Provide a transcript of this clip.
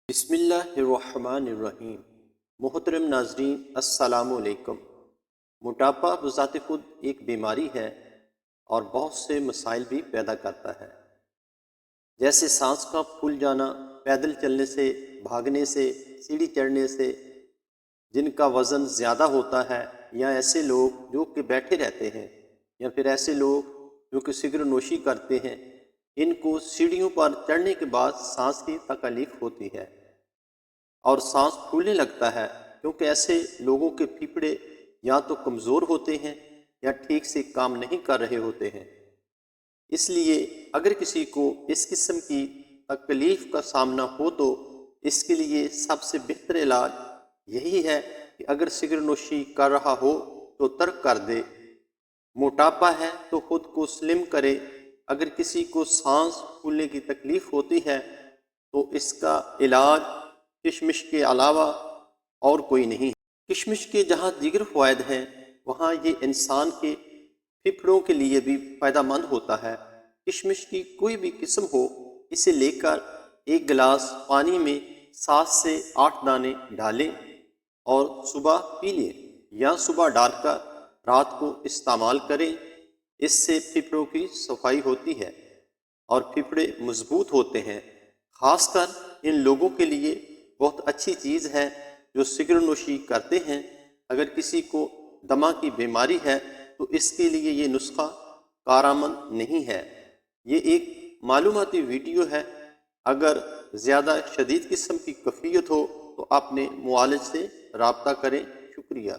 بسم اللہ الرحمن الرحیم۔ محترم ناظرین السلام علیکم۔ موٹاپا بذات خود ایک بیماری ہے اور بہت سے مسائل بھی پیدا کرتا ہے، جیسے سانس کا پھول جانا، پیدل چلنے سے، بھاگنے سے، سیڑھی چڑھنے سے، جن کا وزن زیادہ ہوتا ہے، یا ایسے لوگ جو کہ بیٹھے رہتے ہیں، یا پھر ایسے لوگ جو کہ سگریٹ نوشی کرتے ہیں، ان کو سیڑھیوں پر چڑھنے کے بعد سانس کی تکلیف ہوتی ہے اور سانس پھولنے لگتا ہے، کیونکہ ایسے لوگوں کے پھیپھڑے یا تو کمزور ہوتے ہیں یا ٹھیک سے کام نہیں کر رہے ہوتے ہیں۔ اس لیے اگر کسی کو اس قسم کی تکلیف کا سامنا ہو تو اس کے لیے سب سے بہتر علاج یہی ہے کہ اگر سگریٹ نوشی کر رہا ہو تو ترک کر دے، موٹاپا ہے تو خود کو سلم کرے۔ اگر کسی کو سانس پھولنے کی تکلیف ہوتی ہے تو اس کا علاج کشمش کے علاوہ اور کوئی نہیں۔ کشمش کے جہاں دیگر فوائد ہیں، وہاں یہ انسان کے پھیپھڑوں کے لیے بھی فائدہ مند ہوتا ہے۔ کشمش کی کوئی بھی قسم ہو، اسے لے کر ایک گلاس پانی میں 7 سے 8 دانے ڈالیں اور صبح پی لیں، یا صبح ڈال کر رات کو استعمال کریں۔ اس سے پھیپھڑوں کی صفائی ہوتی ہے اور پھیپھڑے مضبوط ہوتے ہیں۔ خاص کر ان لوگوں کے لیے بہت اچھی چیز ہے جو سگریٹ نوشی کرتے ہیں۔ اگر کسی کو دمہ کی بیماری ہے تو اس کے لیے یہ نسخہ کارآمد نہیں ہے۔ یہ ایک معلوماتی ویڈیو ہے۔ اگر زیادہ شدید قسم کی کیفیت ہو تو اپنے معالج سے رابطہ کریں۔ شکریہ۔